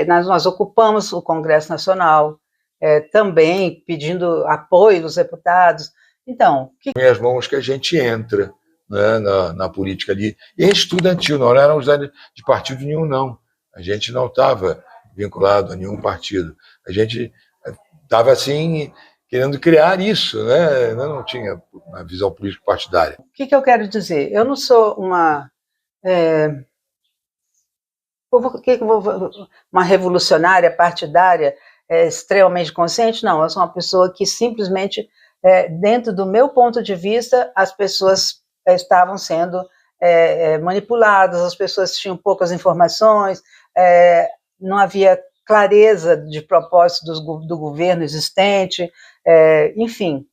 Nós ocupamos o Congresso Nacional, também pedindo apoio dos deputados. Então, as mãos que a gente entra, né, na política ali, e estudantil, não éramos de partido nenhum, não. A gente não estava vinculado a nenhum partido. A gente estava, assim, querendo criar isso, né? Não tinha uma visão política partidária. O que eu quero dizer? Eu não sou uma revolucionária partidária extremamente consciente, não. Eu sou uma pessoa que simplesmente, dentro do meu ponto de vista, as pessoas estavam sendo manipuladas, as pessoas tinham poucas informações, não havia clareza de propósito do governo existente, enfim.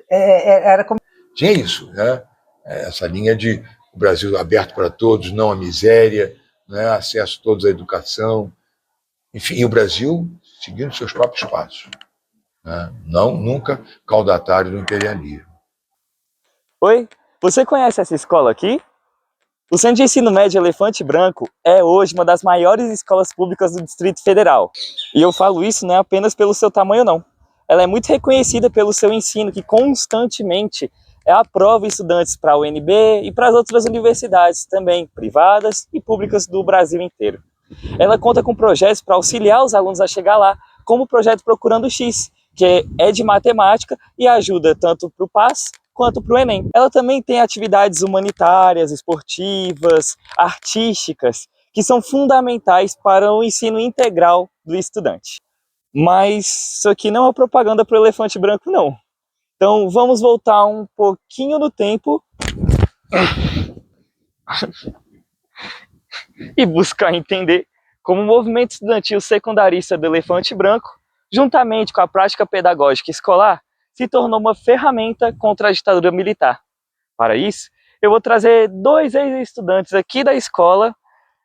Era como... Tinha isso, né? Essa linha de o Brasil aberto para todos, não a miséria, né? Acesso a todos à educação, enfim, e o Brasil seguindo seus próprios passos, né? Não, nunca caudatário do imperialismo. Oi, você conhece essa escola aqui? O Centro de Ensino Médio Elefante Branco é hoje uma das maiores escolas públicas do Distrito Federal. E eu falo isso não é apenas pelo seu tamanho, não. Ela é muito reconhecida pelo seu ensino, que constantemente aprova estudantes para a UNB e para as outras universidades também, privadas e públicas do Brasil inteiro. Ela conta com projetos para auxiliar os alunos a chegar lá, como o projeto Procurando X, que é de matemática e ajuda tanto para o PAS quanto para o Enem. Ela também tem atividades humanitárias, esportivas, artísticas, que são fundamentais para o ensino integral do estudante. Mas isso aqui não é propaganda para o Elefante Branco, não. Então vamos voltar um pouquinho no tempo e buscar entender como o movimento estudantil secundarista do Elefante Branco, juntamente com a prática pedagógica escolar, se tornou uma ferramenta contra a ditadura militar. Para isso, eu vou trazer 2 ex-estudantes aqui da escola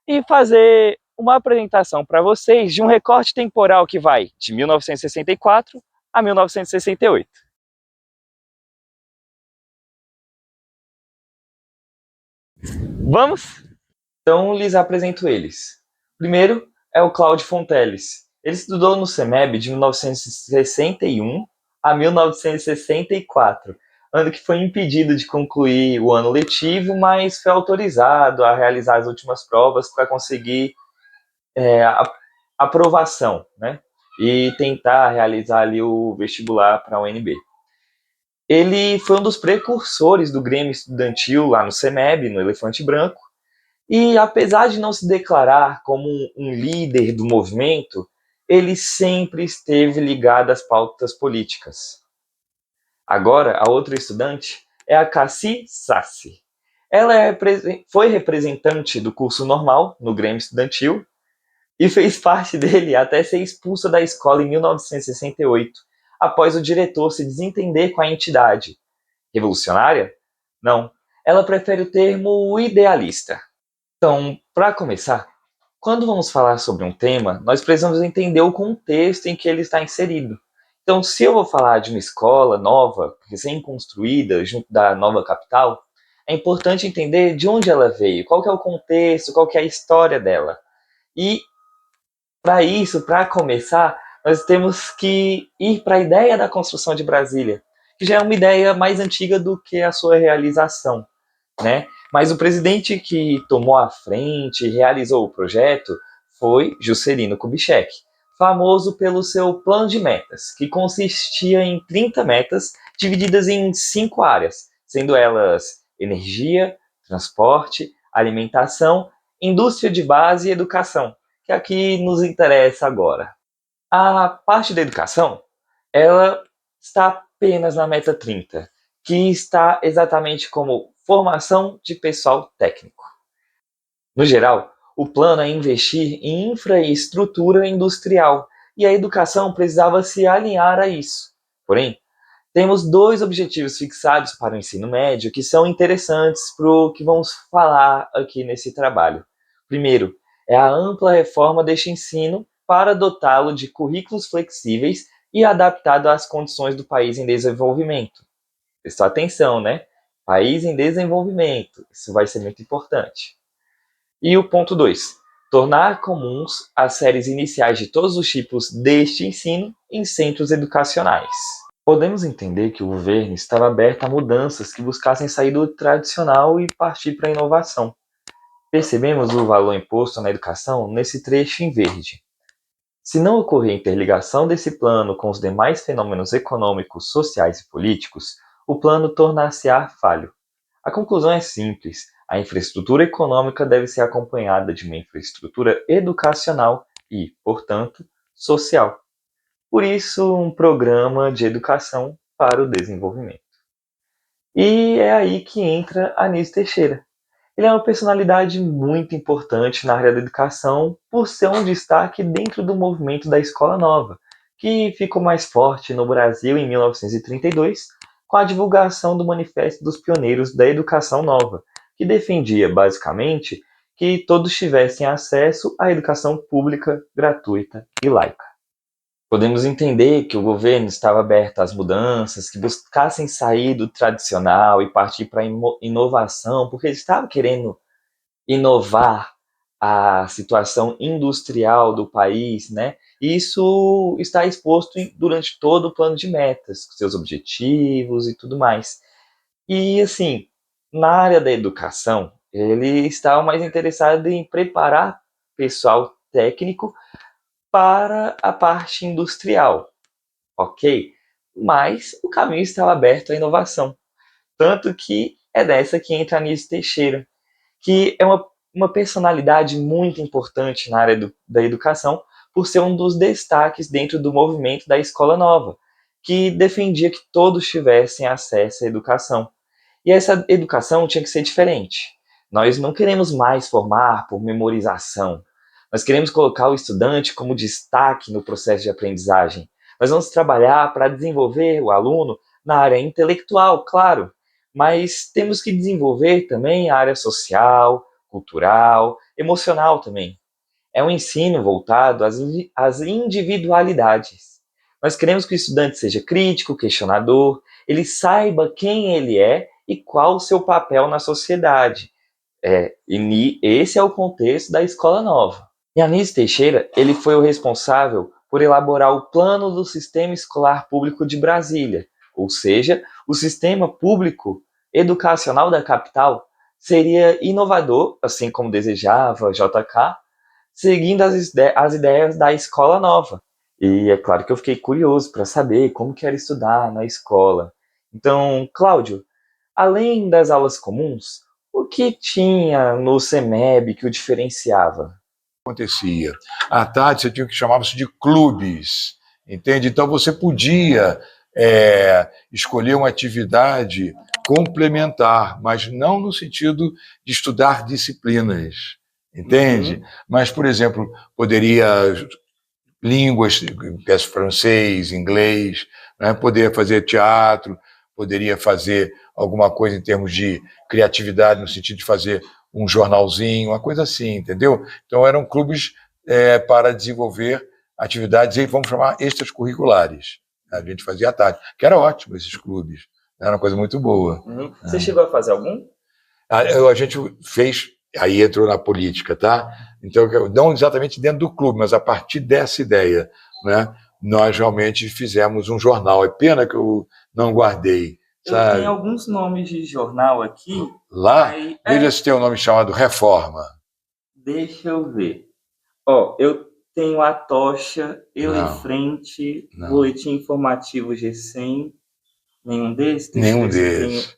e fazer uma apresentação para vocês de um recorte temporal que vai de 1964 a 1968. Vamos? Então, lhes apresento eles. Primeiro é o Cláudio Fonteles. Ele estudou no CEMEB de 1961 a 1964, ano que foi impedido de concluir o ano letivo, mas foi autorizado a realizar as últimas provas para conseguir a aprovação, né? E tentar realizar ali o vestibular para a UNB. Ele foi um dos precursores do Grêmio Estudantil lá no CEMEB, no Elefante Branco, e apesar de não se declarar como um líder do movimento, ele sempre esteve ligado às pautas políticas. Agora, a outra estudante é a Cassi Sassi. Ela foi representante do curso normal no Grêmio Estudantil e fez parte dele até ser expulsa da escola em 1968, após o diretor se desentender com a entidade. Revolucionária? Não. Ela prefere o termo idealista. Então, para começar, quando vamos falar sobre um tema, nós precisamos entender o contexto em que ele está inserido. Então, se eu vou falar de uma escola nova, recém-construída, junto da nova capital, é importante entender de onde ela veio, qual que é o contexto, qual que é a história dela. E, para isso, para começar, nós temos que ir para a ideia da construção de Brasília, que já é uma ideia mais antiga do que a sua realização, né? Mas o presidente que tomou a frente e realizou o projeto foi Juscelino Kubitschek, famoso pelo seu plano de metas, que consistia em 30 metas divididas em 5 áreas, sendo elas energia, transporte, alimentação, indústria de base e educação, que é a que nos interessa agora. A parte da educação, ela está apenas na meta 30, que está exatamente como formação de pessoal técnico. No geral, o plano é investir em infraestrutura industrial e a educação precisava se alinhar a isso. Porém, temos 2 objetivos fixados para o ensino médio que são interessantes para o que vamos falar aqui nesse trabalho. Primeiro, é a ampla reforma deste ensino para dotá-lo de currículos flexíveis e adaptado às condições do país em desenvolvimento. Prestou atenção, né? País em desenvolvimento. Isso vai ser muito importante. E o ponto 2. tornar comuns as séries iniciais de todos os tipos deste ensino em centros educacionais. Podemos entender que o governo estava aberto a mudanças que buscassem sair do tradicional e partir para a inovação. Percebemos o valor imposto na educação nesse trecho em verde. Se não ocorrer interligação desse plano com os demais fenômenos econômicos, sociais e políticos, o plano tornar-se-á falho. A conclusão é simples: a infraestrutura econômica deve ser acompanhada de uma infraestrutura educacional e, portanto, social. Por isso, um programa de educação para o desenvolvimento. E é aí que entra Anísio Teixeira. Ele é uma personalidade muito importante na área da educação por ser um destaque dentro do movimento da Escola Nova, que ficou mais forte no Brasil em 1932, com a divulgação do Manifesto dos Pioneiros da Educação Nova, que defendia, basicamente, que todos tivessem acesso à educação pública, gratuita e laica. Podemos entender que o governo estava aberto às mudanças, que buscassem sair do tradicional e partir para a inovação, porque eles estavam querendo inovar a situação industrial do país, né? E isso está exposto durante todo o plano de metas, seus objetivos e tudo mais. E, assim, na área da educação, ele estava mais interessado em preparar pessoal técnico para a parte industrial, ok? Mas o caminho estava aberto à inovação. Tanto que é dessa que entra Anísio Teixeira, que é uma personalidade muito importante na área da educação, por ser um dos destaques dentro do movimento da Escola Nova, que defendia que todos tivessem acesso à educação. E essa educação tinha que ser diferente. Nós não queremos mais formar por memorização. Nós queremos colocar o estudante como destaque no processo de aprendizagem. Nós vamos trabalhar para desenvolver o aluno na área intelectual, claro, mas temos que desenvolver também a área social, cultural, emocional também. É um ensino voltado às individualidades. Nós queremos que o estudante seja crítico, questionador, ele saiba quem ele é e qual o seu papel na sociedade. E esse é o contexto da Escola Nova. E Anísio Teixeira, ele foi o responsável por elaborar o Plano do Sistema Escolar Público de Brasília, ou seja, o sistema público educacional da capital seria inovador, assim como desejava JK, seguindo as ideias da Escola Nova. E é claro que eu fiquei curioso para saber como que era estudar na escola. Então, Cláudio, além das aulas comuns, o que tinha no CEMEB que o diferenciava? Acontecia. À tarde você tinha o que chamava-se de clubes, entende? Então você podia escolher uma atividade complementar, mas não no sentido de estudar disciplinas, entende? Mas, por exemplo, poderia línguas, francês, inglês, né? Poderia fazer teatro, poderia fazer alguma coisa em termos de criatividade, no sentido de fazer um jornalzinho, uma coisa assim, entendeu? Então eram clubes para desenvolver atividades, vamos chamar extracurriculares. A gente fazia à tarde, que era ótimo esses clubes, era uma coisa muito boa. Você chegou a fazer algum? A gente fez, aí entrou na política, tá? Então, não exatamente dentro do clube, mas a partir dessa ideia, né? Nós realmente fizemos um jornal. É pena que eu não guardei. Sabe? Eu tenho alguns nomes de jornal aqui. Lá, veja se tem um nome chamado Reforma. Deixa eu ver. Eu tenho a Tocha, Eu em Frente, Boletim Informativo G100. Nenhum desses? Nenhum desses.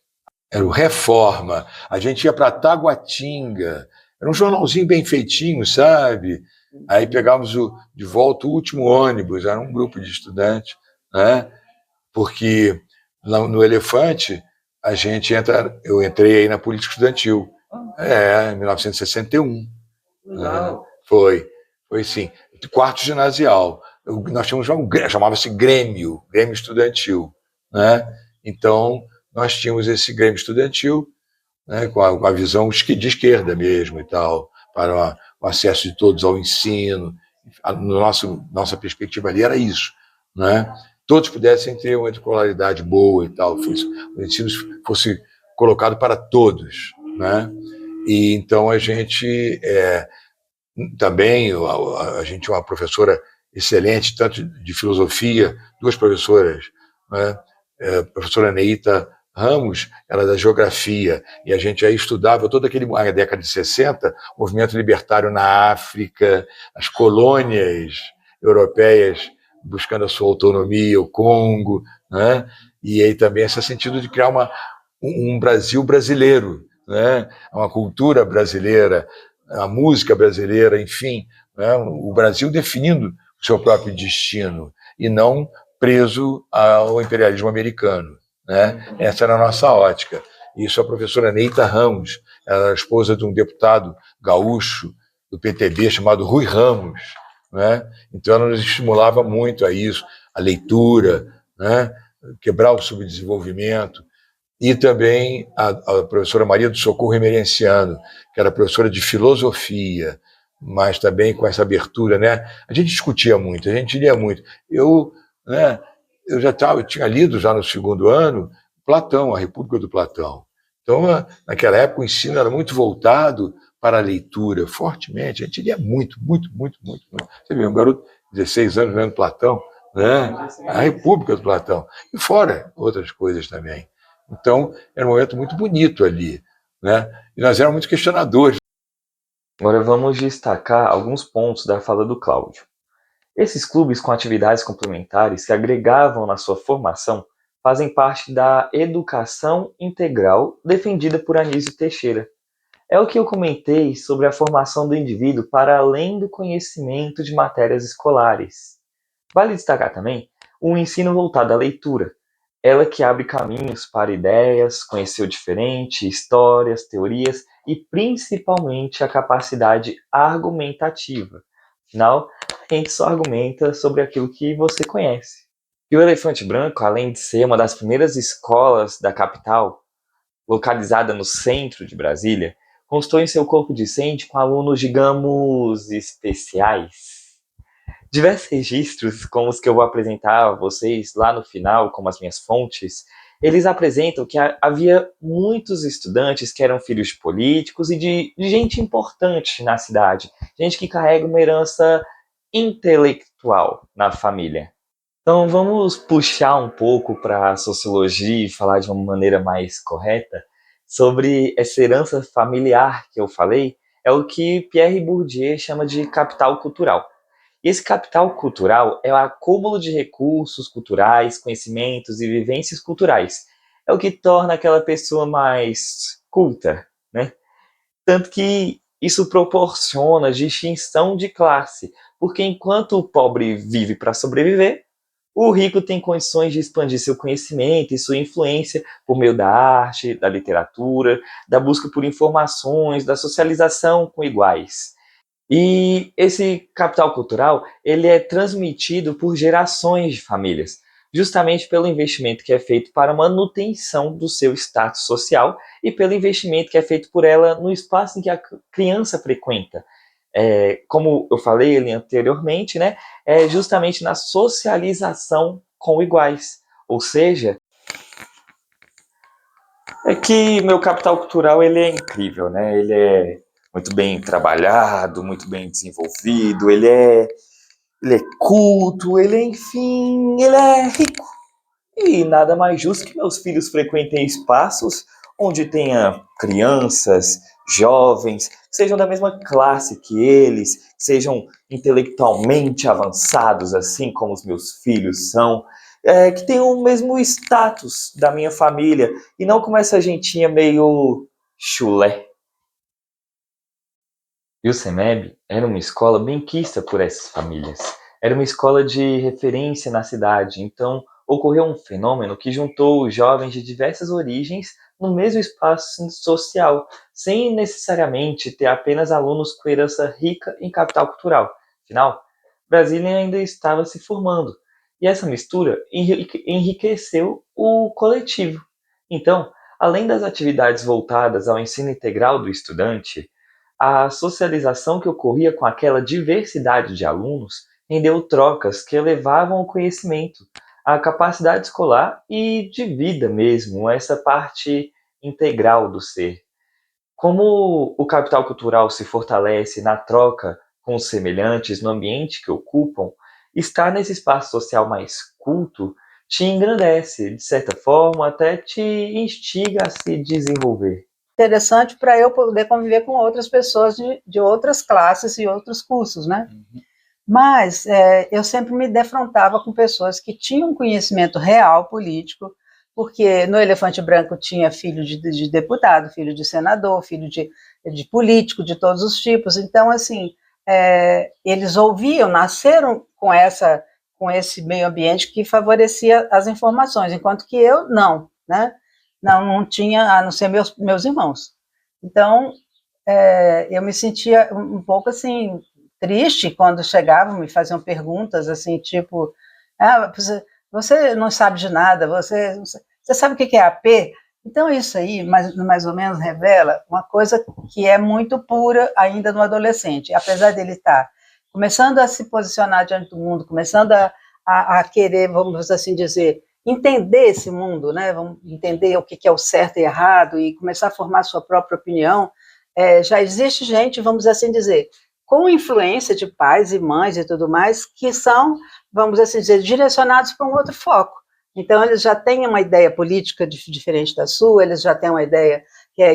Era o Reforma. A gente ia para Taguatinga. Era um jornalzinho bem feitinho, sabe? Aí pegávamos de volta o último ônibus. Era um grupo de estudantes, né? Porque no Elefante, eu entrei aí na política estudantil, em 1961. Legal. Foi sim. Quarto ginasial. Nós tínhamos chamava-se Grêmio Estudantil, né? Então, nós tínhamos esse Grêmio Estudantil, né, com a visão de esquerda mesmo e tal, para o acesso de todos ao ensino. Nossa perspectiva ali era isso, né? Todos pudessem ter uma escolaridade boa e tal, o ensino fosse colocado para todos, né? E então a gente Também a gente tinha uma professora excelente, tanto de filosofia, duas professoras, né? A professora Neita Ramos, ela da geografia, e a gente aí estudava toda a década de 60, movimento libertário na África, as colônias europeias buscando a sua autonomia, o Congo, né? E aí também esse sentido de criar um Brasil brasileiro, né? Uma cultura brasileira, a música brasileira, enfim, né? O Brasil definindo o seu próprio destino e não preso ao imperialismo americano, né? Essa era a nossa ótica. Isso a professora Neita Ramos, ela era esposa de um deputado gaúcho do PTB chamado Rui Ramos, né? Então ela nos estimulava muito a isso, a leitura, né? Quebrar o subdesenvolvimento. E também a professora Maria do Socorro Emerenciano, que era professora de filosofia, mas também com essa abertura, né? A gente discutia muito, a gente lia muito. Né, eu tinha lido já no segundo ano Platão, a República do Platão. Então, naquela época, o ensino era muito voltado para a leitura, fortemente. A gente lia muito, muito, muito, muito, muito. Você vê, um garoto de 16 anos lendo Platão, né? A República do Platão. E fora outras coisas também. Então, era um momento muito bonito ali, né? E nós éramos muito questionadores. Agora vamos destacar alguns pontos da fala do Cláudio. Esses clubes com atividades complementares que agregavam na sua formação fazem parte da educação integral defendida por Anísio Teixeira. É o que eu comentei sobre a formação do indivíduo para além do conhecimento de matérias escolares. Vale destacar também o ensino voltado à leitura, ela que abre caminhos para ideias, conhecer o diferente, histórias, teorias e principalmente a capacidade argumentativa. Afinal, a gente só argumenta sobre aquilo que você conhece. E o Elefante Branco, além de ser uma das primeiras escolas da capital, localizada no centro de Brasília, constou em seu corpo docente com alunos, digamos, especiais. Diversos registros, como os que eu vou apresentar a vocês lá no final, como as minhas fontes, eles apresentam que havia muitos estudantes que eram filhos de políticos e de gente importante na cidade, gente que carrega uma herança intelectual na família. Então vamos puxar um pouco para a sociologia e falar de uma maneira mais correta sobre essa herança familiar que eu falei, é o que Pierre Bourdieu chama de capital cultural. E esse capital cultural é o acúmulo de recursos culturais, conhecimentos e vivências culturais. É o que torna aquela pessoa mais culta, né? Tanto que isso proporciona distinção de classe, porque enquanto o pobre vive para sobreviver, o rico tem condições de expandir seu conhecimento e sua influência por meio da arte, da literatura, da busca por informações, da socialização com iguais. E esse capital cultural, ele é transmitido por gerações de famílias, justamente pelo investimento que é feito para a manutenção do seu status social e pelo investimento que é feito por ela no espaço em que a criança frequenta. Como eu falei ali anteriormente, né, é justamente na socialização com iguais. Ou seja, é que meu capital cultural ele é incrível, né? Ele é muito bem trabalhado, muito bem desenvolvido, ele é culto, enfim, ele é rico. E nada mais justo que meus filhos frequentem espaços onde tenha crianças, jovens, que sejam da mesma classe que eles, que sejam intelectualmente avançados, assim como os meus filhos são, que tenham o mesmo status da minha família, e não como essa gentinha meio chulé. E o CEMEB era uma escola benquista por essas famílias. Era uma escola de referência na cidade, então ocorreu um fenômeno que juntou os jovens de diversas origens no mesmo espaço social, sem necessariamente ter apenas alunos com herança rica em capital cultural. Afinal, Brasília ainda estava se formando, e essa mistura enriqueceu o coletivo. Então, além das atividades voltadas ao ensino integral do estudante, a socialização que ocorria com aquela diversidade de alunos rendeu trocas que elevavam o conhecimento, a capacidade escolar e de vida mesmo, essa parte integral do ser. Como o capital cultural se fortalece na troca com os semelhantes no ambiente que ocupam, estar nesse espaço social mais culto te engrandece, de certa forma, até te instiga a se desenvolver. Interessante para eu poder conviver com outras pessoas de outras classes e outros cursos, né? Mas eu sempre me defrontava com pessoas que tinham conhecimento real político, porque no Elefante Branco tinha filho de deputado, filho de senador, filho de político de todos os tipos. Então, assim, eles ouviam, nasceram com esse meio ambiente que favorecia as informações, enquanto que eu não, né? Não tinha, a não ser meus irmãos. Então, eu me sentia um pouco assim triste quando chegavam e me faziam perguntas assim, tipo, você não sabe de nada, você sabe o que é AP? Então isso aí mais ou menos revela uma coisa que é muito pura ainda no adolescente, apesar dele estar começando a se posicionar diante do mundo, começando a querer, vamos assim dizer, entender esse mundo, né? Vamos entender o que é o certo e errado e começar a formar sua própria opinião. Já existe gente, vamos assim dizer, com influência de pais e mães e tudo mais, que são, vamos assim dizer, direcionados para um outro foco. Então, eles já têm uma ideia política diferente da sua, eles já têm uma ideia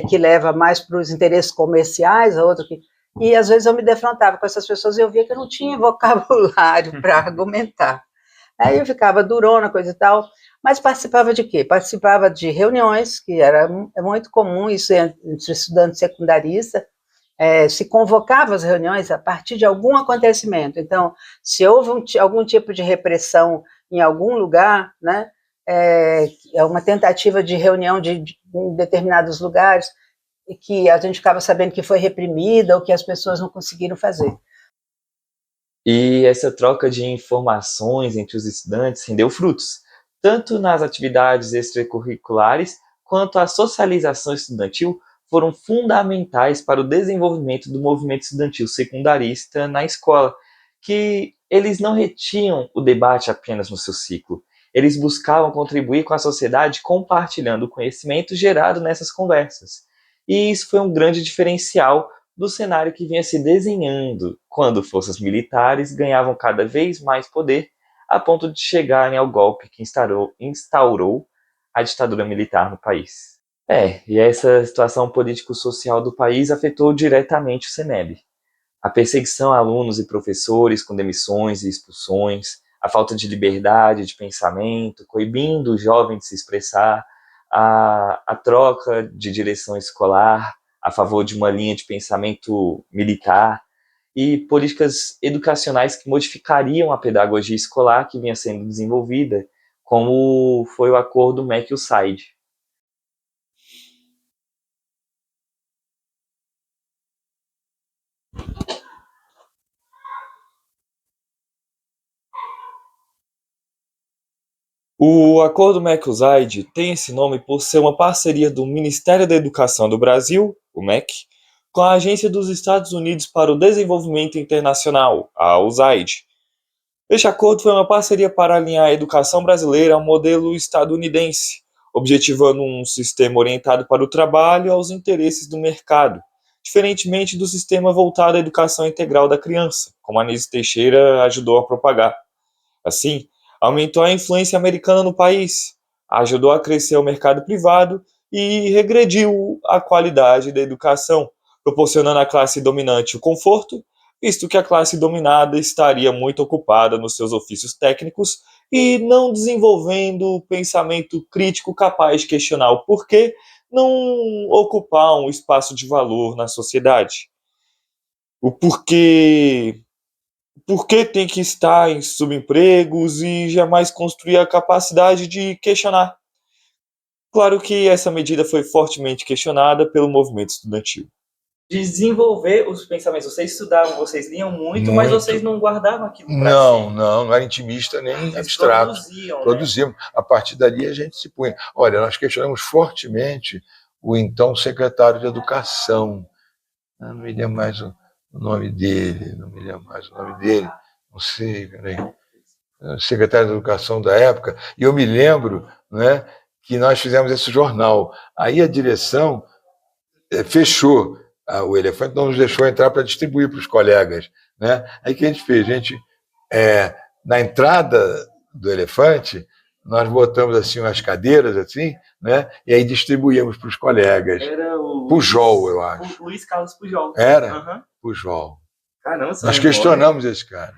que leva mais para os interesses comerciais, a outra que... E, às vezes, eu me defrontava com essas pessoas e eu via que eu não tinha vocabulário para argumentar. Aí eu ficava durona, coisa e tal, mas participava de quê? Participava de reuniões, que era muito comum isso entre estudantes secundaristas, se convocava as reuniões a partir de algum acontecimento. Então, se houve algum tipo de repressão em algum lugar, né, uma tentativa de reunião em determinados lugares, e que a gente ficava sabendo que foi reprimida ou que as pessoas não conseguiram fazer. E essa troca de informações entre os estudantes rendeu frutos, tanto nas atividades extracurriculares quanto a socialização estudantil foram fundamentais para o desenvolvimento do movimento estudantil secundarista na escola, que eles não retinham o debate apenas no seu ciclo, eles buscavam contribuir com a sociedade compartilhando o conhecimento gerado nessas conversas. E isso foi um grande diferencial do cenário que vinha se desenhando quando forças militares ganhavam cada vez mais poder, a ponto de chegarem ao golpe que instaurou a ditadura militar no país. E essa situação político-social do país afetou diretamente o CEMEB. A perseguição a alunos e professores com demissões e expulsões, a falta de liberdade de pensamento, coibindo o jovem de se expressar, a troca de direção escolar a favor de uma linha de pensamento militar e políticas educacionais que modificariam a pedagogia escolar que vinha sendo desenvolvida, como foi o acordo MEC-USAID. O Acordo MEC-USAID tem esse nome por ser uma parceria do Ministério da Educação do Brasil, o MEC, com a Agência dos Estados Unidos para o Desenvolvimento Internacional, a USAID. Este acordo foi uma parceria para alinhar a educação brasileira ao modelo estadunidense, objetivando um sistema orientado para o trabalho e aos interesses do mercado, diferentemente do sistema voltado à educação integral da criança, como a Anísio Teixeira ajudou a propagar. Assim, aumentou a influência americana no país, ajudou a crescer o mercado privado e regrediu a qualidade da educação, proporcionando à classe dominante o conforto, visto que a classe dominada estaria muito ocupada nos seus ofícios técnicos e não desenvolvendo o pensamento crítico capaz de questionar o porquê não ocupar um espaço de valor na sociedade. O porquê tem que estar em subempregos e jamais construir a capacidade de questionar. Claro que essa medida foi fortemente questionada pelo movimento estudantil. Desenvolver os pensamentos. Vocês estudavam, vocês liam muito, mas vocês não guardavam aquilo para si. Não era intimista nem Vocês abstrato. Produzíamos. A partir dali a gente se punha. Olha, nós questionamos fortemente o então secretário de Educação. Não me lembro mais o nome dele, não sei, peraí. Secretário de Educação da época, e eu me lembro, né, que nós fizemos esse jornal. Aí a direção fechou o elefante não nos deixou entrar para distribuir para os colegas, né? Aí o que a gente fez? A gente, na entrada do elefante, nós botamos assim umas cadeiras assim, né? E aí distribuíamos para os colegas. Era o Pujol, eu acho. O Luiz Carlos Pujol. Era? Uhum. Pujol. Caramba, Nós questionamos esse cara.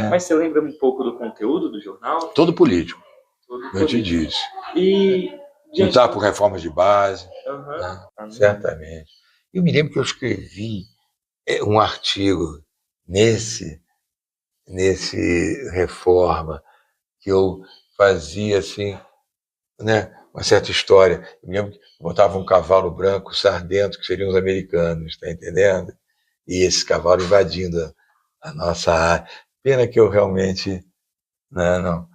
Mas você lembra um pouco do conteúdo do jornal? Todo político, Todo eu te político. disse. E Lutar por reformas de base, Uhum. né? Certamente. Eu me lembro que eu escrevi um artigo nesse Reforma, que eu fazia assim, né, uma certa história. Eu me lembro que botava um cavalo branco sardento, que seriam os americanos, está entendendo? E esse cavalo invadindo a nossa área. Pena que eu realmente... Não.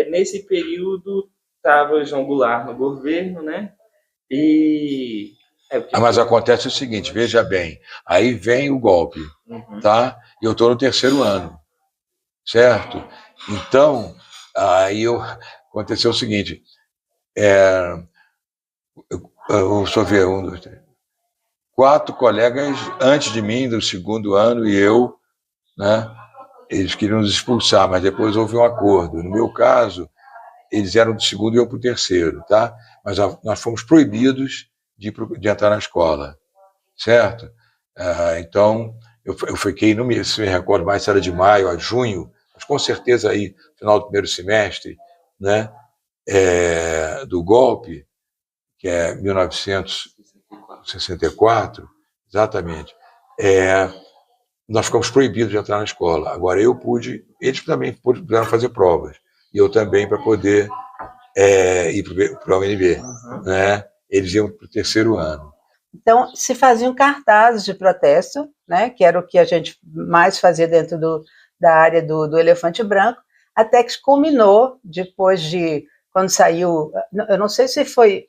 Nesse período estava João Goulart no governo, né? E... Mas acontece o seguinte, veja bem, aí vem o golpe, tá? E eu estou no 3º ano, certo? Então, aí aconteceu o seguinte, deixa eu ver, 1, 2, 3, 4 colegas antes de mim, do 2º ano, e eu, né? Eles queriam nos expulsar, mas depois houve um acordo. No meu caso, eles eram do 2º e eu para o 3º, tá? Mas nós fomos proibidos de entrar na escola, certo? Então, eu fiquei, não me recordo mais se era de maio a junho, mas com certeza aí, no final do 1º semestre, né, do golpe, que é 1964, exatamente, nós ficamos proibidos de entrar na escola. Agora, eu pude, eles também puderam fazer provas, e eu também para poder ir para a UNB, né? Eles iam para o 3º ano. Então, se faziam cartazes de protesto, né, que era o que a gente mais fazia dentro da área do Elefante Branco, até que culminou, depois de, quando saiu, eu não sei se foi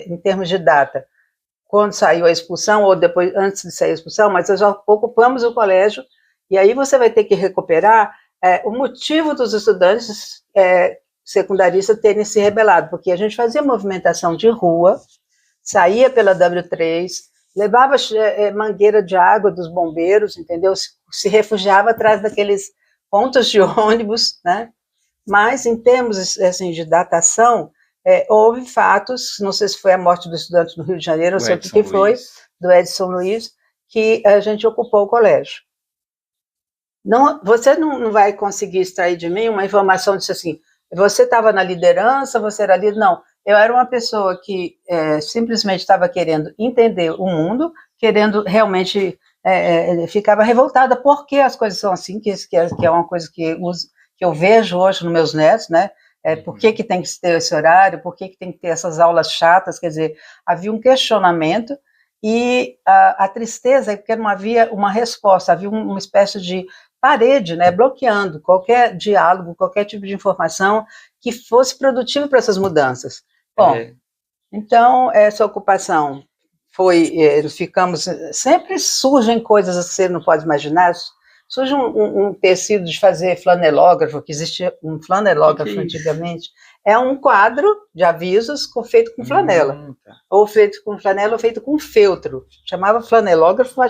em termos de data, quando saiu a expulsão, ou depois, antes de sair a expulsão, mas nós já ocupamos o colégio, e aí você vai ter que recuperar o motivo dos estudantes secundaristas terem se rebelado, porque a gente fazia movimentação de rua, saía pela W3, levava mangueira de água dos bombeiros, entendeu? Se refugiava atrás daqueles pontos de ônibus, né? Mas, em termos assim, de datação, houve fatos, não sei se foi a morte do estudante no Rio de Janeiro, não sei o que foi, do Edson Luiz, que a gente ocupou o colégio. Não, você não vai conseguir extrair de mim uma informação disso assim, você estava na liderança, você era líder, não. Eu era uma pessoa que simplesmente estava querendo entender o mundo, querendo realmente, ficava revoltada porque as coisas são assim, que é uma coisa que eu vejo hoje nos meus netos, né? Por que tem que ter esse horário, por que tem que ter essas aulas chatas, quer dizer, havia um questionamento e a tristeza é porque não havia uma resposta, havia uma espécie de parede, né, bloqueando qualquer diálogo, qualquer tipo de informação que fosse produtivo para essas mudanças. Bom, então essa ocupação ficamos, sempre surgem coisas que você não pode imaginar, surge um tecido de fazer flanelógrafo, que existia um flanelógrafo antigamente, é um quadro de avisos feito com flanela, ou feito com flanela ou feito com feltro, chamava flanelógrafo,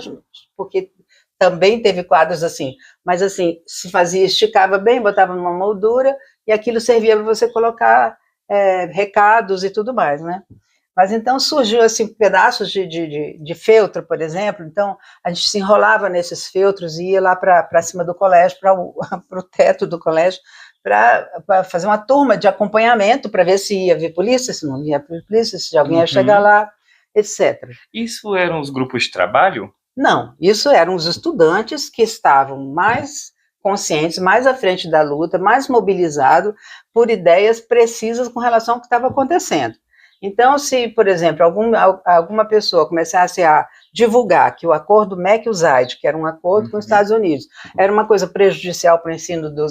porque também teve quadros assim, mas assim, se fazia, esticava bem, botava numa moldura, e aquilo servia para você colocar recados e tudo mais, né? Mas então surgiu assim, pedaços de feltro, por exemplo, então a gente se enrolava nesses feltros e ia lá para cima do colégio, para o teto do colégio, para fazer uma turma de acompanhamento, para ver se ia vir polícia, se não ia polícia, se alguém ia chegar lá, etc. Isso eram os grupos de trabalho? Não, isso eram os estudantes que estavam mais conscientes, mais à frente da luta, mais mobilizados por ideias precisas com relação ao que estava acontecendo. Então, se, por exemplo, alguma pessoa começasse a divulgar que o acordo MEC-USAID, que era um acordo com os Estados Unidos, era uma coisa prejudicial para o ensino do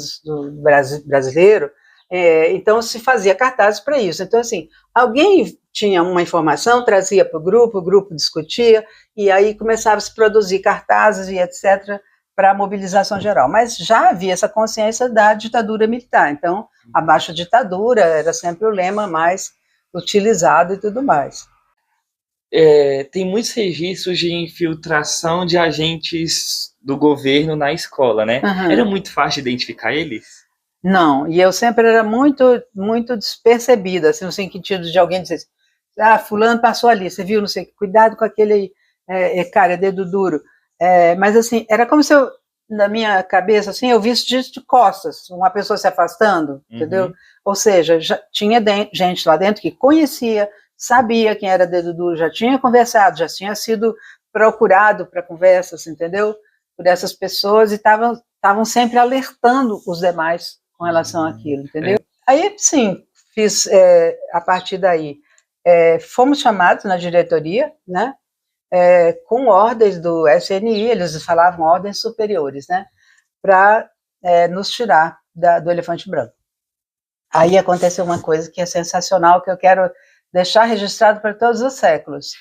brasileiro, então se fazia cartazes para isso. Então, assim, alguém tinha uma informação, trazia para o grupo discutia, e aí começava a se produzir cartazes e etc., para a mobilização geral. Mas já havia essa consciência da ditadura militar, então, abaixo a ditadura era sempre o lema mais utilizado e tudo mais. tem muitos registros de infiltração de agentes do governo na escola, né? Uhum. Era muito fácil de identificar eles? Não, e eu sempre era muito despercebida, assim, no sentido de alguém dizer, fulano passou ali, você viu, não sei, cuidado com aquele cara, é dedo duro. Mas assim, era como se eu, na minha cabeça, assim, eu visse de costas, uma pessoa se afastando, entendeu? Ou seja, já tinha gente lá dentro que conhecia, sabia quem era dedo duro, já tinha conversado, já tinha sido procurado para conversas, entendeu? Por essas pessoas e estavam sempre alertando os demais com relação àquilo, entendeu? Aí, sim, fiz, a partir daí, fomos chamados na diretoria, né, com ordens do SNI, eles falavam ordens superiores, né, para nos tirar do elefante branco. Aí aconteceu uma coisa que é sensacional, que eu quero deixar registrado para todos os séculos.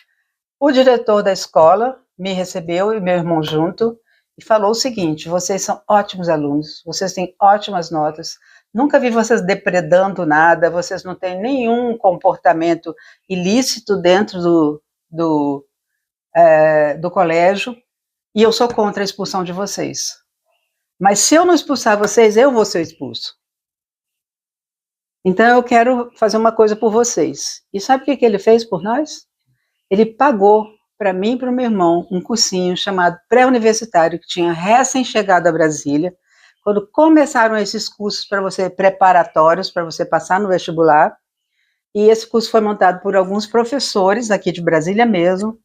O diretor da escola me recebeu e meu irmão junto, e falou o seguinte: vocês são ótimos alunos, vocês têm ótimas notas, nunca vi vocês depredando nada, vocês não têm nenhum comportamento ilícito dentro do colégio, e eu sou contra a expulsão de vocês. Mas se eu não expulsar vocês, eu vou ser expulso. Então eu quero fazer uma coisa por vocês. E sabe o que ele fez por nós? Ele pagou para mim e para o meu irmão um cursinho chamado pré-universitário, que tinha recém-chegado a Brasília. Quando começaram esses cursos para você, preparatórios, para você passar no vestibular, e esse curso foi montado por alguns professores aqui de Brasília mesmo,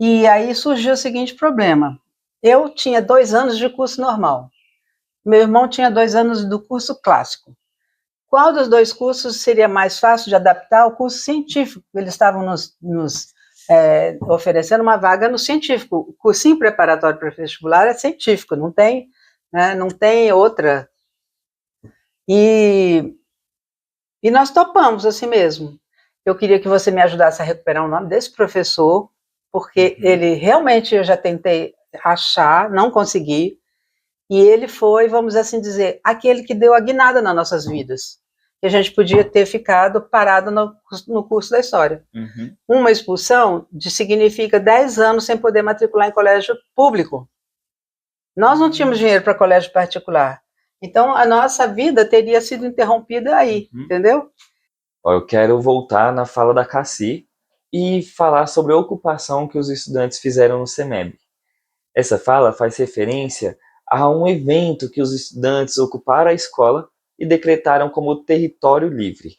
e aí surgiu o seguinte problema: eu tinha 2 anos de curso normal, meu irmão tinha 2 anos do curso clássico. Qual dos 2 cursos seria mais fácil de adaptar ao curso científico? Eles estavam nos oferecendo uma vaga no científico. O cursinho preparatório para vestibular é científico, não tem, né, não tem outra. E nós topamos assim mesmo. Eu queria que você me ajudasse a recuperar o nome desse professor, porque ele realmente, eu já tentei achar, não consegui, e ele foi, vamos assim dizer, aquele que deu a guinada nas nossas vidas, que a gente podia ter ficado parado no curso da história. Uma expulsão significa 10 anos sem poder matricular em colégio público. Nós não tínhamos dinheiro para colégio particular, então a nossa vida teria sido interrompida aí, entendeu? Eu quero voltar na fala da Cassi e falar sobre a ocupação que os estudantes fizeram no CEMEB. Essa fala faz referência a um evento que os estudantes ocuparam a escola e decretaram como território livre.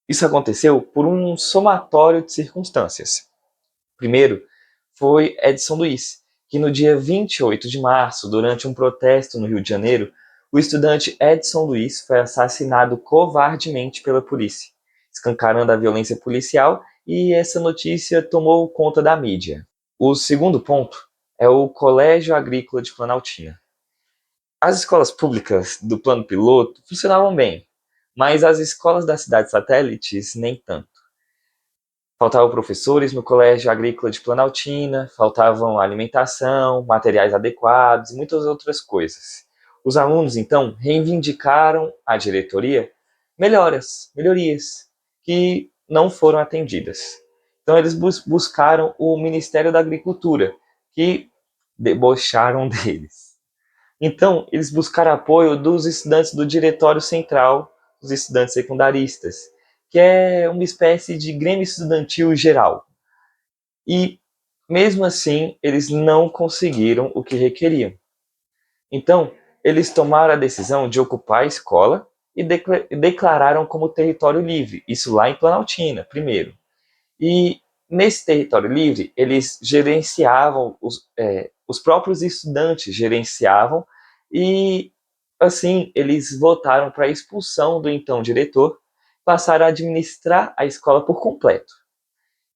Isso aconteceu por um somatório de circunstâncias. Primeiro, foi Edson Luiz, que no dia 28 de março, durante um protesto no Rio de Janeiro, o estudante Edson Luiz foi assassinado covardemente pela polícia, escancarando a violência policial, e essa notícia tomou conta da mídia. O segundo ponto é o Colégio Agrícola de Planaltina. As escolas públicas do plano piloto funcionavam bem, mas as escolas das cidades satélites nem tanto. Faltavam professores no Colégio Agrícola de Planaltina, faltavam alimentação, materiais adequados e muitas outras coisas. Os alunos, então, reivindicaram à diretoria melhorias, que não foram atendidas. Então, eles buscaram o Ministério da Agricultura, que debocharam deles. Então, eles buscaram apoio dos estudantes do Diretório Central, dos estudantes secundaristas, que é uma espécie de grêmio estudantil geral. E, mesmo assim, eles não conseguiram o que requeriam. Então, eles tomaram a decisão de ocupar a escola e declararam como território livre, isso lá em Planaltina, primeiro. E, nesse território livre, eles gerenciavam, os próprios estudantes gerenciavam, e, assim, eles votaram para a expulsão do então diretor, passaram a administrar a escola por completo.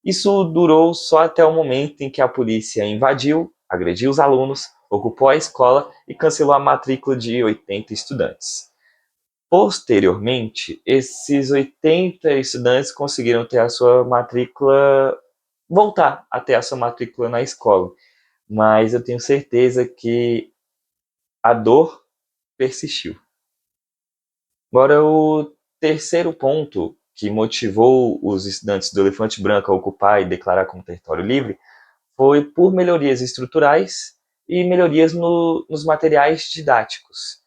Isso durou só até o momento em que a polícia invadiu, agrediu os alunos, ocupou a escola e cancelou a matrícula de 80 estudantes. Posteriormente, esses 80 estudantes conseguiram ter a sua matrícula, voltar a ter a sua matrícula na escola, mas eu tenho certeza que a dor persistiu. Agora, o terceiro ponto que motivou os estudantes do Elefante Branco a ocupar e declarar como território livre foi por melhorias estruturais e melhorias nos materiais didáticos.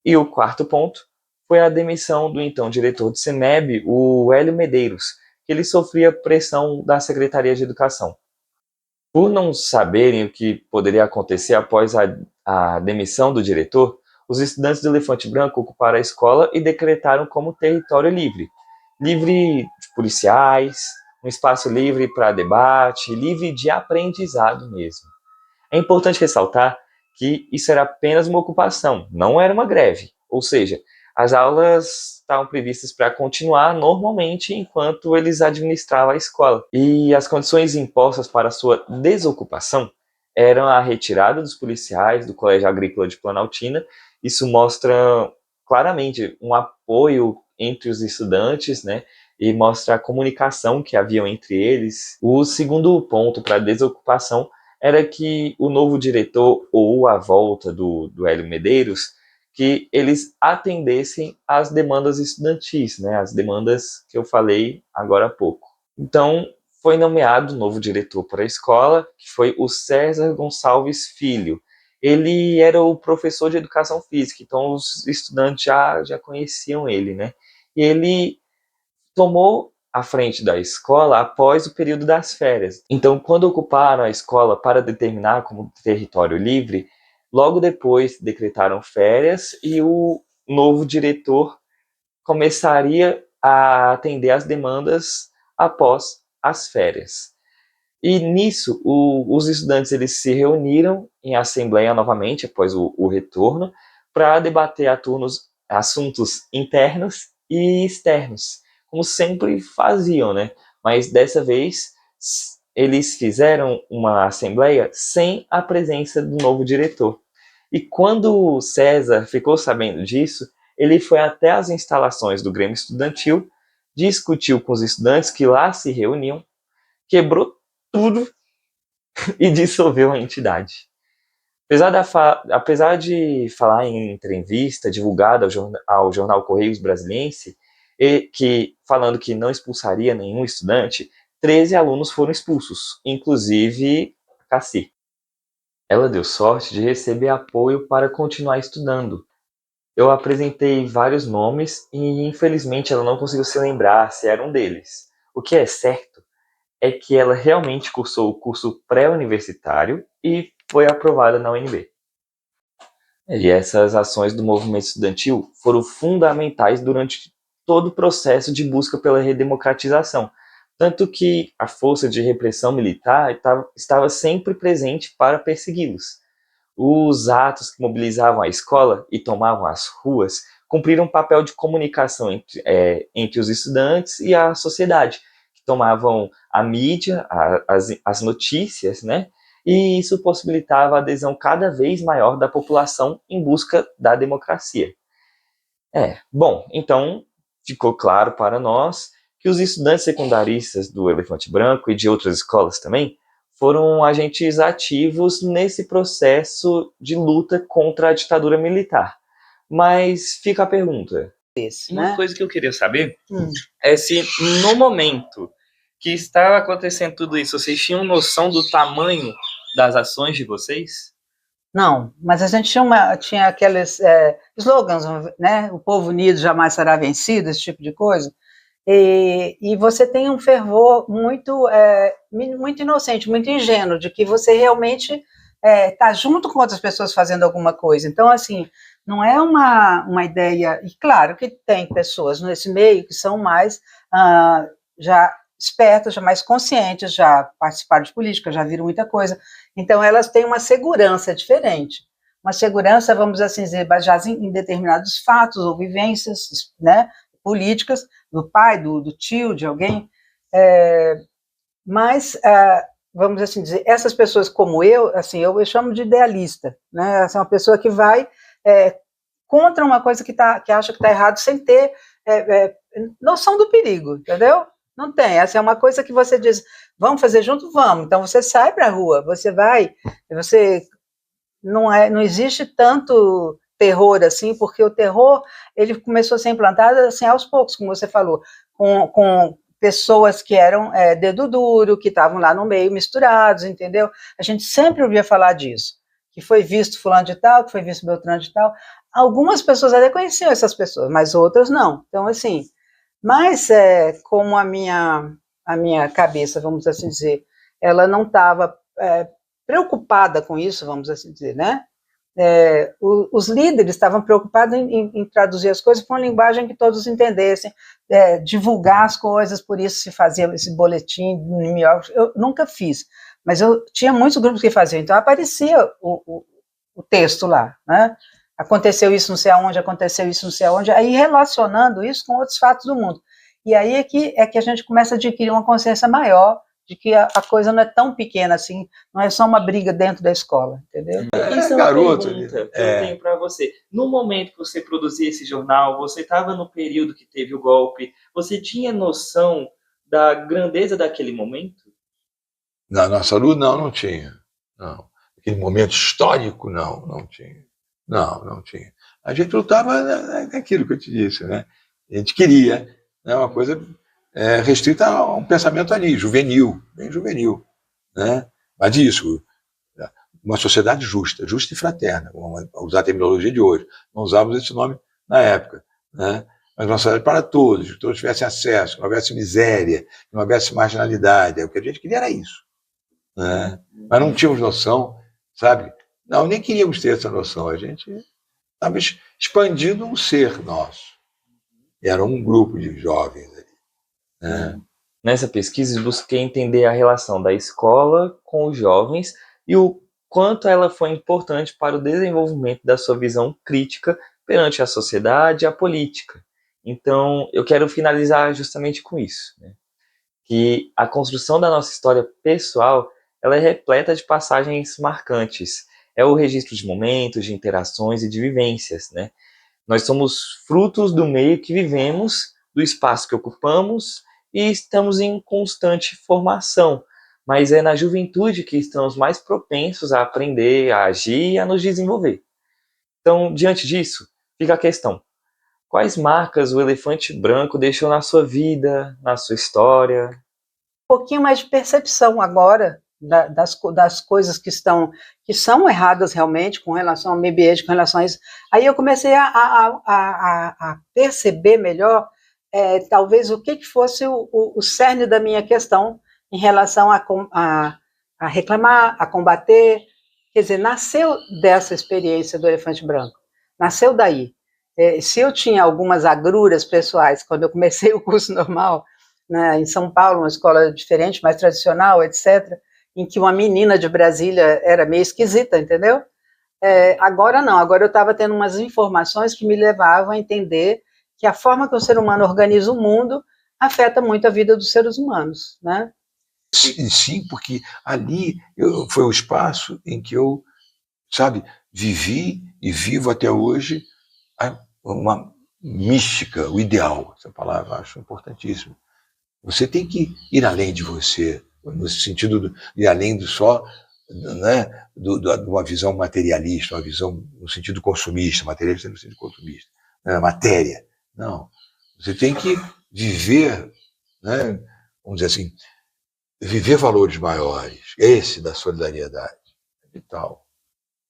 E o quarto ponto foi a demissão do então diretor do CEMEB, o Hélio Medeiros, que ele sofria pressão da Secretaria de Educação. Por não saberem o que poderia acontecer após a demissão do diretor, os estudantes do Elefante Branco ocuparam a escola e decretaram como território livre. Livre de policiais, um espaço livre para debate, livre de aprendizado mesmo. É importante ressaltar que isso era apenas uma ocupação, não era uma greve. Ou seja, as aulas estavam previstas para continuar normalmente enquanto eles administravam a escola. E as condições impostas para sua desocupação eram a retirada dos policiais do Colégio Agrícola de Planaltina. Isso mostra claramente um apoio entre os estudantes, né? E mostra a comunicação que havia entre eles. O segundo ponto para a desocupação era que o novo diretor ou a volta do Hélio Medeiros, que eles atendessem às demandas estudantis, né, as demandas que eu falei agora há pouco. Então, foi nomeado um novo diretor para a escola, que foi o César Gonçalves Filho. Ele era o professor de educação física, então os estudantes já conheciam ele, né? E ele tomou à frente da escola após o período das férias. Então, quando ocuparam a escola para determinar como território livre, logo depois decretaram férias e o novo diretor começaria a atender às demandas após as férias. E nisso, os estudantes eles se reuniram em assembleia novamente após o retorno para debater assuntos internos e externos, como sempre faziam, né? Mas dessa vez eles fizeram uma assembleia sem a presença do novo diretor. E quando o César ficou sabendo disso, ele foi até as instalações do Grêmio Estudantil, discutiu com os estudantes que lá se reuniam, quebrou tudo e dissolveu a entidade. Apesar de falar em entrevista divulgada ao jornal Correios Brasiliense, falando que não expulsaria nenhum estudante, 13 alunos foram expulsos, inclusive Cassi. Ela deu sorte de receber apoio para continuar estudando. Eu apresentei vários nomes e infelizmente ela não conseguiu se lembrar se era um deles. O que é certo é que ela realmente cursou o curso pré-universitário e foi aprovada na UNB. E essas ações do movimento estudantil foram fundamentais durante todo o processo de busca pela redemocratização, tanto que a força de repressão militar estava sempre presente para persegui-los. Os atos que mobilizavam a escola e tomavam as ruas cumpriram um papel de comunicação entre os estudantes e a sociedade, que tomavam a mídia, as notícias, né? E isso possibilitava a adesão cada vez maior da população em busca da democracia. Bom, então ficou claro para nós que os estudantes secundaristas do Elefante Branco e de outras escolas também foram agentes ativos nesse processo de luta contra a ditadura militar. Mas fica a pergunta. Uma coisa que eu queria saber é se no momento que estava acontecendo tudo isso, vocês tinham noção do tamanho das ações de vocês? Não, mas a gente tinha aqueles slogans, né? O povo unido jamais será vencido, esse tipo de coisa. E você tem um fervor muito inocente, muito ingênuo, de que você realmente está junto com outras pessoas fazendo alguma coisa. Então, assim, não é uma ideia... E claro que tem pessoas nesse meio que são mais já espertas, já mais conscientes, já participaram de política, já viram muita coisa. Então, elas têm uma segurança diferente. Uma segurança, vamos assim dizer, baseada em determinados fatos ou vivências, né, políticas, do pai, do tio, de alguém. Mas, vamos assim dizer, essas pessoas como eu, assim, eu chamo de idealista, né? Essa é uma pessoa que vai contra uma coisa que acha que está errado, sem ter noção do perigo, entendeu? Não tem, essa é uma coisa que você diz, vamos fazer junto? Vamos. Então você sai para a rua, você vai, não existe tanto terror assim, porque o terror, ele começou a ser implantado assim aos poucos, como você falou, com pessoas que eram dedo duro, que estavam lá no meio misturados, entendeu? A gente sempre ouvia falar disso, que foi visto fulano de tal, que foi visto Beltrano de tal. Algumas pessoas até conheciam essas pessoas, mas outras não. Então, assim, mas como a minha cabeça, vamos assim dizer, ela não estava preocupada com isso, vamos assim dizer, né? Os líderes estavam preocupados em traduzir as coisas para uma linguagem que todos entendessem, divulgar as coisas, por isso se fazia esse boletim de New York. Eu nunca fiz, mas eu tinha muitos grupos que faziam, então aparecia o texto lá, né? Aconteceu isso não sei aonde, aconteceu isso não sei aonde, aí relacionando isso com outros fatos do mundo. E aí é que a gente começa a adquirir uma consciência maior de que a coisa não é tão pequena assim, não é só uma briga dentro da escola, entendeu? Isso é uma pergunta que eu tenho para você. No momento que você produzia esse jornal, você estava no período que teve o golpe, você tinha noção da grandeza daquele momento? Na nossa luta, não tinha. Não. Aquele momento histórico, não tinha. Não tinha. A gente lutava naquilo que eu te disse, né? A gente queria, né, uma coisa restrita a um pensamento ali, juvenil, bem juvenil, né? Mas isso, uma sociedade justa e fraterna, vamos usar a terminologia de hoje. Não usávamos esse nome na época, né? Mas uma sociedade para todos, que todos tivessem acesso, que não houvesse miséria, que não houvesse marginalidade. O que a gente queria era isso, né? Mas não tínhamos noção, sabe? Não, nem queríamos ter essa noção. A gente estava expandindo um ser nosso. Era um grupo de jovens ali, né? Nessa pesquisa, eu busquei entender a relação da escola com os jovens e o quanto ela foi importante para o desenvolvimento da sua visão crítica perante a sociedade e a política. Então, eu quero finalizar justamente com isso, né? Que a construção da nossa história pessoal, ela é repleta de passagens marcantes. É o registro de momentos, de interações e de vivências, né? Nós somos frutos do meio que vivemos, do espaço que ocupamos e estamos em constante formação. Mas é na juventude que estamos mais propensos a aprender, a agir e a nos desenvolver. Então, diante disso, fica a questão: quais marcas o elefante branco deixou na sua vida, na sua história? Um pouquinho mais de percepção agora das coisas que são erradas realmente com relação ao meio ambiente, com relação a isso. Aí eu comecei a perceber melhor, talvez o que fosse o cerne da minha questão em relação a reclamar, a combater. Quer dizer, nasceu dessa experiência do elefante branco, nasceu daí. Se eu tinha algumas agruras pessoais quando eu comecei o curso normal, né, em São Paulo, uma escola diferente, mais tradicional, etc., em que uma menina de Brasília era meio esquisita, entendeu? Agora não, agora eu estava tendo umas informações que me levavam a entender que a forma que o ser humano organiza o mundo afeta muito a vida dos seres humanos, né? Sim, porque ali foi o espaço em que eu, sabe, vivi e vivo até hoje uma mística, o ideal. Essa palavra eu acho importantíssima. Você tem que ir além de você, no sentido de ir além do só, né, de uma visão materialista, uma visão no sentido consumista, materialista no sentido consumista, né, matéria. Não. Você tem que viver, né, vamos dizer assim, viver valores maiores, esse da solidariedade e tal.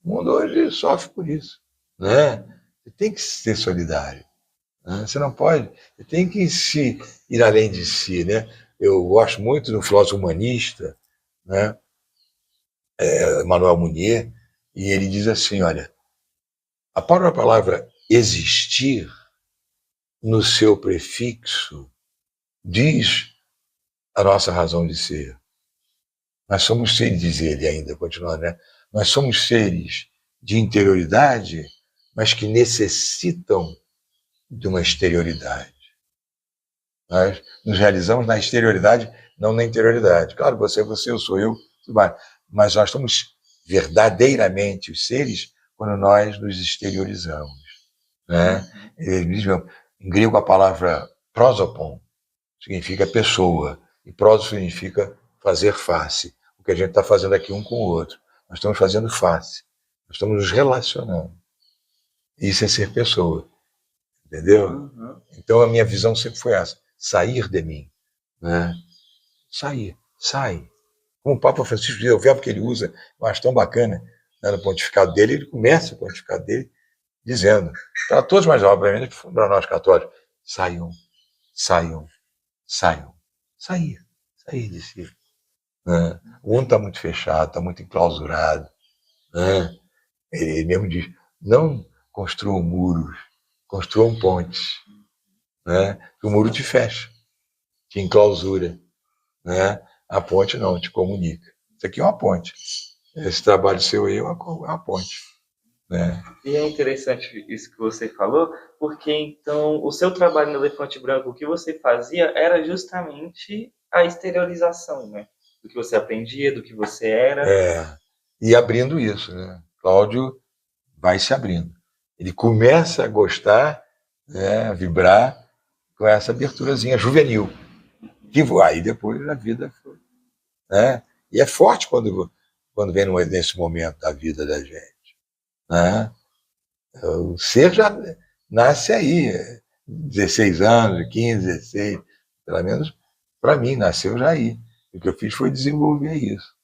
O mundo hoje sofre por isso, né? Você tem que ser solidário. Você não pode, você tem que ir além de si, né? Eu gosto muito do filósofo humanista, né? Emmanuel Mounier, e ele diz assim, olha, a própria palavra existir, no seu prefixo, diz a nossa razão de ser. Nós somos seres, diz ele ainda, continuando, né? Nós somos seres de interioridade, mas que necessitam de uma exterioridade. Nós nos realizamos na exterioridade, não na interioridade. Claro, você é você, eu sou eu, mas nós somos verdadeiramente os seres quando nós nos exteriorizamos, né? Em grego a palavra prosopon significa pessoa, e proso significa fazer face. O que a gente está fazendo aqui um com o outro. Nós estamos fazendo face, nós estamos nos relacionando. Isso é ser pessoa. Entendeu? Então a minha visão sempre foi essa. sair de mim. Né? Sai. Como o Papa Francisco diz, o verbo que ele usa, eu acho tão bacana, né, no pontificado dele, ele começa o pontificado dele dizendo, para todos, mas obviamente para nós católicos, saiam. Sair de si. Né? O mundo está muito fechado, está muito enclausurado. Né? Ele mesmo diz, não construam muros, construam pontes. Né? O muro te fecha, te enclausura. Né? A ponte não, te comunica. Isso aqui é uma ponte. Esse trabalho seu aí é uma ponte. Né? E é interessante isso que você falou, porque então o seu trabalho no Elefante Branco, o que você fazia era justamente a exteriorização, né? Do que você aprendia, do que você era. E abrindo isso, né? Cláudio vai se abrindo. Ele começa a gostar, né, a vibrar com essa aberturazinha juvenil. Que aí depois a vida foi. Né? E é forte quando vem nesse momento da vida da gente. Né? O ser já nasce aí, 16 anos, 15, 16, pelo menos para mim, nasceu já aí. O que eu fiz foi desenvolver isso.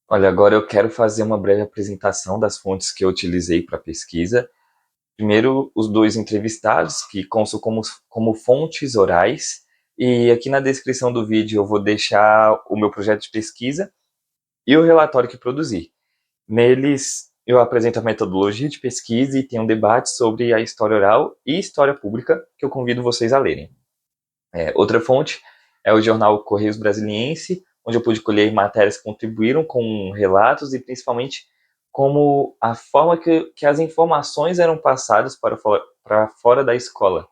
Olha, agora eu quero fazer uma breve apresentação das fontes que eu utilizei para a pesquisa. Primeiro, os dois entrevistados, que constam como fontes orais, e aqui na descrição do vídeo eu vou deixar o meu projeto de pesquisa e o relatório que produzi. Neles, eu apresento a metodologia de pesquisa e tenho um debate sobre a história oral e história pública, que eu convido vocês a lerem. Outra fonte é o jornal Correios Brasiliense, onde eu pude colher matérias que contribuíram com relatos e principalmente como a forma que as informações eram passadas para fora da escola.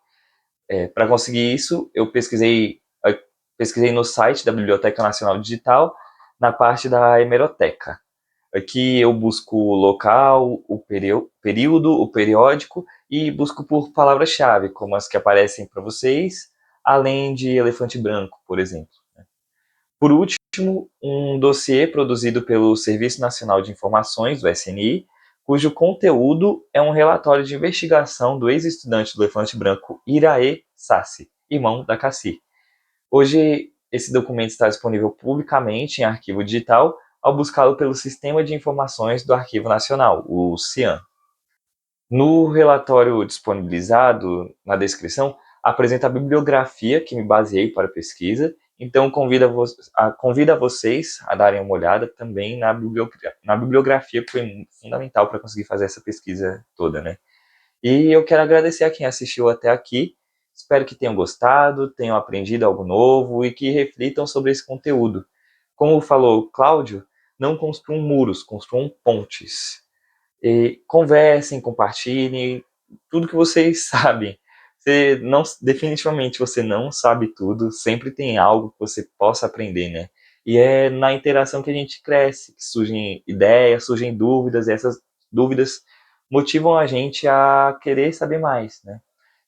Para conseguir isso, eu pesquisei no site da Biblioteca Nacional Digital, na parte da hemeroteca. Aqui eu busco o local, o período, o periódico e busco por palavras-chave, como as que aparecem para vocês, além de elefante branco, por exemplo. Por último, um dossiê produzido pelo Serviço Nacional de Informações, do SNI, cujo conteúdo é um relatório de investigação do ex-estudante do elefante branco Iraê Sassi, irmão da Cassi. Hoje, esse documento está disponível publicamente em arquivo digital ao buscá-lo pelo Sistema de Informações do Arquivo Nacional, o CIAN. No relatório disponibilizado na descrição, apresenta a bibliografia que me baseei para a pesquisa, então convido a vocês a darem uma olhada também na bibliografia, que foi fundamental para conseguir fazer essa pesquisa toda, né? E eu quero agradecer a quem assistiu até aqui. Espero que tenham gostado, tenham aprendido algo novo e que reflitam sobre esse conteúdo. Como falou Cláudio, não construam muros, construam pontes. E conversem, compartilhem tudo que vocês sabem. Definitivamente você não sabe tudo, sempre tem algo que você possa aprender, né? E é na interação que a gente cresce, que surgem ideias, surgem dúvidas, e essas dúvidas motivam a gente a querer saber mais, né?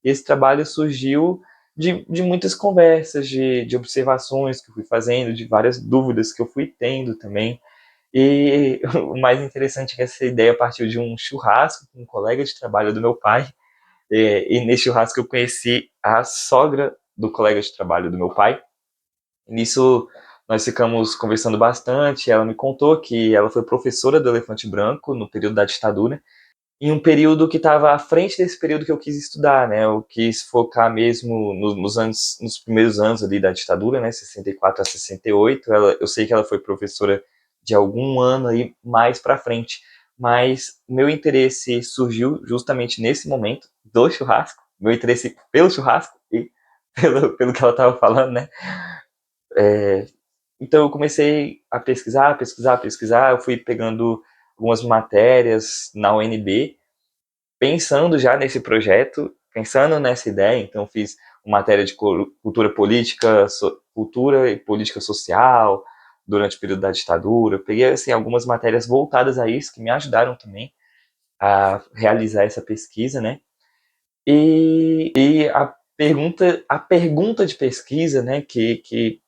E esse trabalho surgiu de muitas conversas, de observações que eu fui fazendo, de várias dúvidas que eu fui tendo também. E o mais interessante é que essa ideia partiu de um churrasco com um colega de trabalho do meu pai. E nesse churrasco eu conheci a sogra do colega de trabalho do meu pai. E nisso nós ficamos conversando bastante. Ela me contou que ela foi professora do Elefante Branco no período da ditadura, em um período que estava à frente desse período que eu quis estudar, né? Eu quis focar mesmo nos primeiros anos ali da ditadura, né? 64 a 68. Eu sei que ela foi professora de algum ano aí mais para frente, mas meu interesse surgiu justamente nesse momento do churrasco, meu interesse pelo churrasco e pelo que ela estava falando, né? Então eu comecei a pesquisar, eu fui pegando algumas matérias na UNB, pensando já nesse projeto, pensando nessa ideia. Então fiz uma matéria de cultura política, cultura e política social durante o período da ditadura. Peguei assim algumas matérias voltadas a isso que me ajudaram também a realizar essa pesquisa, né? E a pergunta de pesquisa, né, que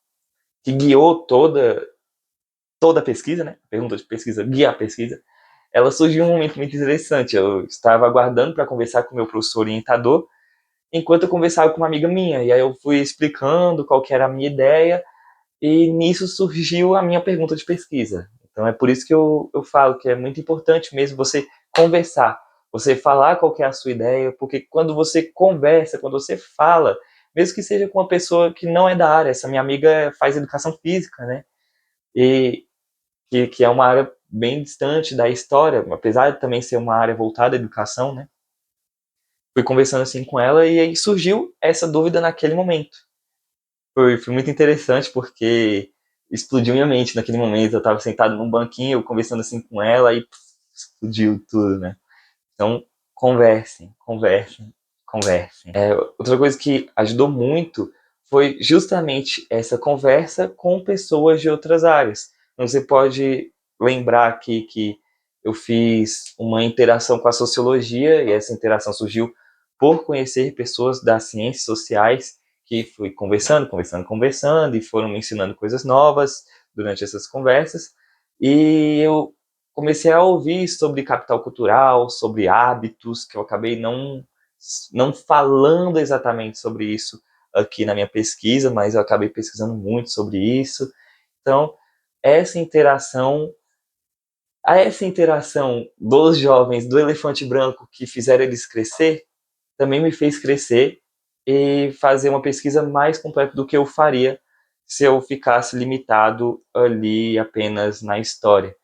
guiou toda a pesquisa, né? A pergunta de pesquisa guia a pesquisa, ela surgiu em um momento muito interessante. Eu estava aguardando para conversar com o meu professor orientador, enquanto eu conversava com uma amiga minha. E aí eu fui explicando qual que era a minha ideia, e nisso surgiu a minha pergunta de pesquisa. Então é por isso que eu falo que é muito importante mesmo você conversar, você falar qual que é a sua ideia, porque quando você conversa, quando você fala, mesmo que seja com uma pessoa que não é da área, essa minha amiga faz educação física, né? E que é uma área bem distante da história, apesar de também ser uma área voltada à educação, né? Fui conversando assim com ela e aí surgiu essa dúvida naquele momento. Foi muito interessante porque explodiu minha mente naquele momento. Eu estava sentado num banquinho, eu conversando assim com ela e explodiu tudo, né? Então, conversem, conversem, conversem. Outra coisa que ajudou muito foi justamente essa conversa com pessoas de outras áreas. Então, você pode lembrar aqui que eu fiz uma interação com a sociologia e essa interação surgiu por conhecer pessoas das ciências sociais que fui conversando e foram me ensinando coisas novas durante essas conversas. E eu comecei a ouvir sobre capital cultural, sobre hábitos, que eu acabei não falando exatamente sobre isso aqui na minha pesquisa, mas eu acabei pesquisando muito sobre isso. Então, essa interação, essa interação dos jovens do elefante branco que fizeram eles crescer, também me fez crescer e fazer uma pesquisa mais completa do que eu faria se eu ficasse limitado ali apenas na história.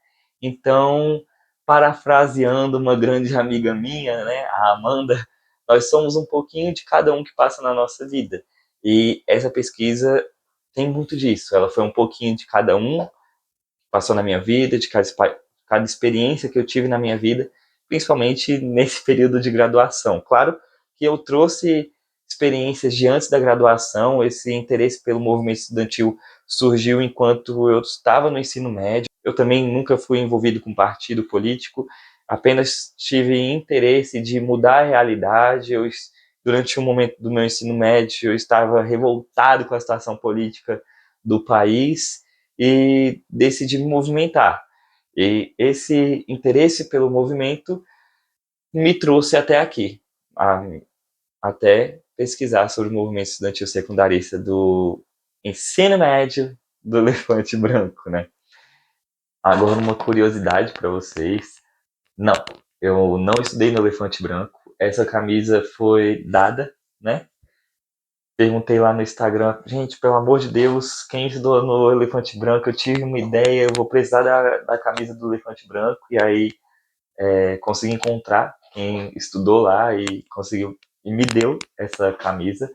Então, parafraseando uma grande amiga minha, né, a Amanda, nós somos um pouquinho de cada um que passa na nossa vida. E essa pesquisa tem muito disso. Ela foi um pouquinho de cada um que passou na minha vida, de cada experiência que eu tive na minha vida, principalmente nesse período de graduação. Claro que eu trouxe experiências de antes da graduação, esse interesse pelo movimento estudantil surgiu enquanto eu estava no ensino médio. Eu também nunca fui envolvido com partido político, apenas tive interesse de mudar a realidade. Durante um momento do meu ensino médio, eu estava revoltado com a situação política do país e decidi me movimentar. E esse interesse pelo movimento me trouxe até aqui, até pesquisar sobre o movimento estudantil secundarista do ensino médio do Elefante Branco, né? Agora uma curiosidade para vocês. Não, eu não estudei no Elefante Branco. Essa camisa foi dada, né? Perguntei lá no Instagram, gente, pelo amor de Deus, quem estudou no Elefante Branco? Eu tive uma ideia, eu vou precisar da camisa do Elefante Branco. E aí consegui encontrar quem estudou lá e conseguiu e me deu essa camisa.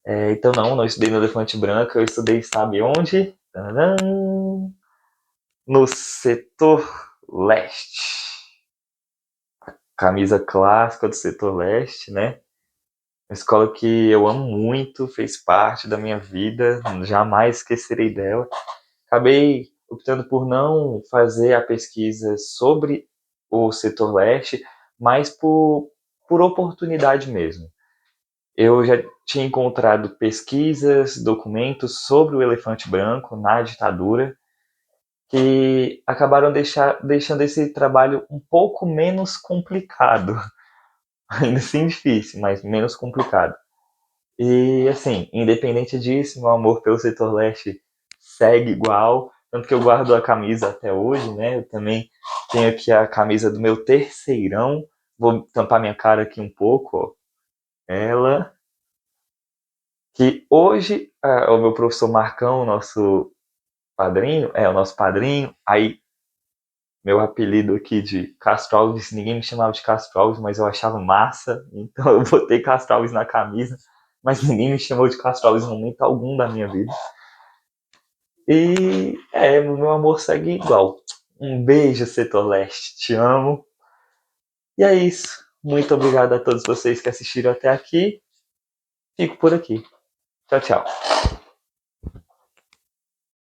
Então não estudei no Elefante Branco, eu estudei, sabe onde? Tadã! No setor leste. Camisa clássica do setor leste, né? Uma escola que eu amo muito, fez parte da minha vida, jamais esquecerei dela. Acabei optando por não fazer a pesquisa sobre o setor leste, mas por oportunidade mesmo. Eu já tinha encontrado pesquisas, documentos sobre o elefante branco na ditadura, que acabaram deixando esse trabalho um pouco menos complicado. Ainda assim difícil, mas menos complicado. E assim, independente disso, meu amor pelo setor leste segue igual, tanto que eu guardo a camisa até hoje, né? Eu também tenho aqui a camisa do meu terceirão. Vou tampar minha cara aqui um pouco, ó. Ela. Que hoje o meu professor Marcão, o nosso padrinho. Aí, meu apelido aqui de Castro Alves, ninguém me chamava de Castro Alves, mas eu achava massa, então eu botei Castro Alves na camisa, mas ninguém me chamou de Castro Alves em momento algum da minha vida. E o meu amor segue igual. Um beijo, Setor Leste, te amo. E é isso. Muito obrigado a todos vocês que assistiram até aqui. Fico por aqui. Tchau, tchau.